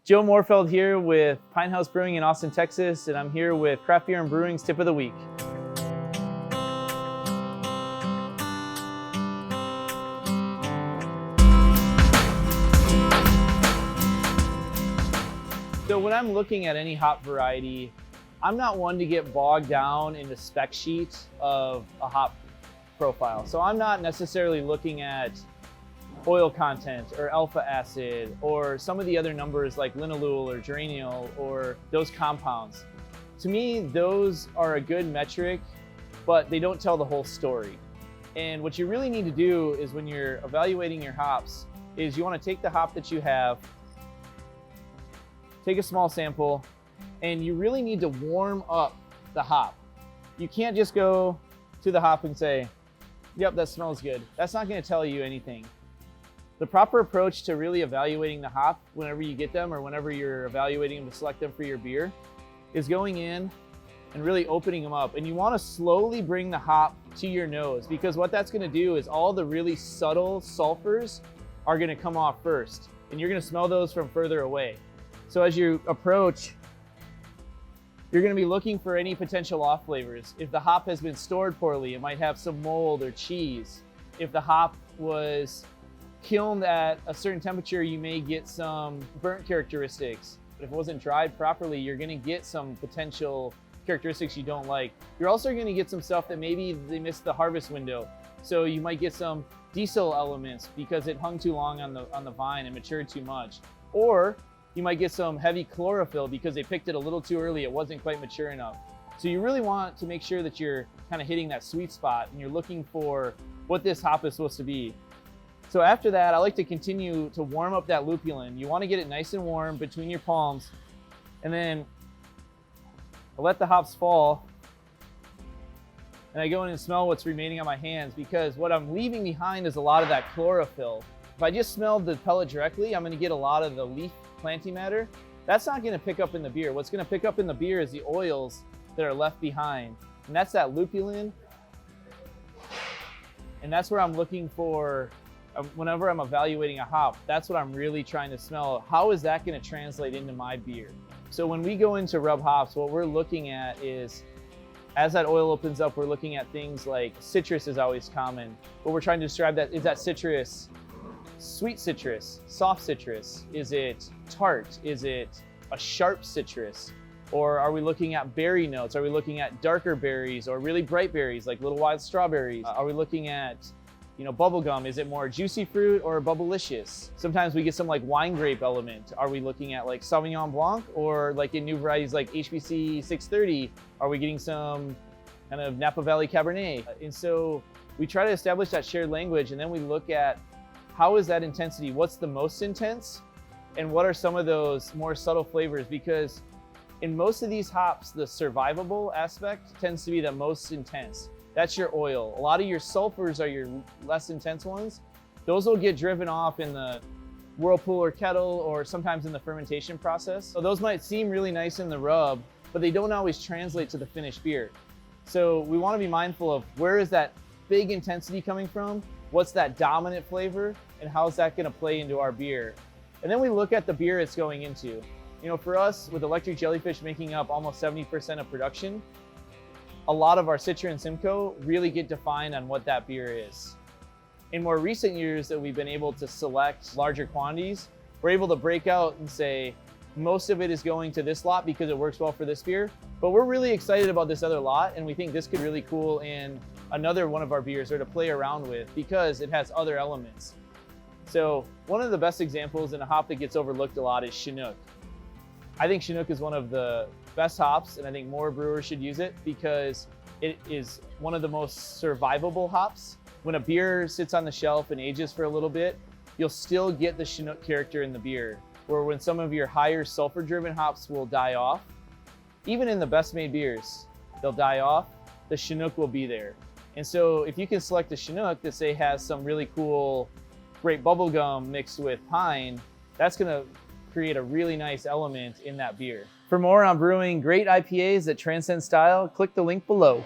Joe Mohrfeld here with Pinthouse Brewing in Austin, Texas, and I'm here with Craft Beer and Brewing's Tip of the Week. So when I'm looking at any hop variety, I'm not one to get bogged down in the spec sheet of a hop profile. So I'm not necessarily looking at oil content or alpha acid or some of the other numbers like linalool or geraniol or those compounds. To me, those are a good metric, but they don't tell the whole story. And what you really need to do is when you're evaluating your hops is you want to take the hop that you have, take a small sample, and you really need to warm up the hop. You can't just go to the hop and say, yep, that smells good. That's not going to tell you anything. The proper approach to really evaluating the hop whenever you get them or whenever you're evaluating them to select them for your beer is going in and really opening them up. And you want to slowly bring the hop to your nose, because what that's going to do is all the really subtle sulfurs are going to come off first, and you're going to smell those from further away. So as you approach, you're going to be looking for any potential off flavors. If the hop has been stored poorly, it might have some mold or cheese. If the hop was kilned at a certain temperature, you may get some burnt characteristics. But if it wasn't dried properly, you're going to get some potential characteristics you don't like. You're also going to get some stuff that maybe they missed the harvest window. So you might get some diesel elements because it hung too long on the vine and matured too much. Or you might get some heavy chlorophyll because they picked it a little too early. It wasn't quite mature enough. So you really want to make sure that you're kind of hitting that sweet spot and you're looking for what this hop is supposed to be. So after that, I like to continue to warm up that lupulin. You want to get it nice and warm between your palms, and then I let the hops fall, and I go in and smell what's remaining on my hands, because what I'm leaving behind is a lot of that chlorophyll. If I just smelled the pellet directly, I'm going to get a lot of the leaf planting matter. That's not going to pick up in the beer. What's going to pick up in the beer is the oils that are left behind, and that's that lupulin, and that's where I'm looking for. Whenever I'm evaluating a hop, that's what I'm really trying to smell. How is that going to translate into my beer? So when we go into rub hops, what we're looking at is, as that oil opens up, we're looking at things like citrus is always common. What we're trying to describe that is that citrus, sweet citrus, soft citrus? Is it tart? Is it a sharp citrus? Or are we looking at berry notes? Are we looking at darker berries or really bright berries like little wild strawberries? Are we looking at bubble gum? Is it more juicy fruit or bubblicious? Sometimes we get some like wine grape element. Are we looking at like Sauvignon Blanc, or like in new varieties like HBC 630, are we getting some kind of Napa Valley Cabernet? And so we try to establish that shared language, and then we look at how is that intensity? What's the most intense? And what are some of those more subtle flavors? Because in most of these hops, the survivable aspect tends to be the most intense. That's your oil. A lot of your sulfurs are your less intense ones. Those will get driven off in the whirlpool or kettle, or sometimes in the fermentation process. So those might seem really nice in the rub, but they don't always translate to the finished beer. So we want to be mindful of where is that big intensity coming from, what's that dominant flavor, and how's that going to play into our beer. And then we look at the beer it's going into. For us, with Electric Jellyfish making up almost 70% of production, a lot of our Citra and Simcoe really get defined on what that beer is. In more recent years that we've been able to select larger quantities, we're able to break out and say, most of it is going to this lot because it works well for this beer, but we're really excited about this other lot, and we think this could really cool in another one of our beers, or to play around with, because it has other elements. So one of the best examples in a hop that gets overlooked a lot is Chinook. I think Chinook is one of the best hops, and I think more brewers should use it because it is one of the most survivable hops. When a beer sits on the shelf and ages for a little bit, you'll still get the Chinook character in the beer, where when some of your higher sulfur-driven hops will die off, even in the best made beers, they'll die off, the Chinook will be there. And so if you can select a Chinook that, say, has some really cool grape bubblegum mixed with pine, that's gonna create a really nice element in that beer. For more on brewing great IPAs that transcend style, click the link below.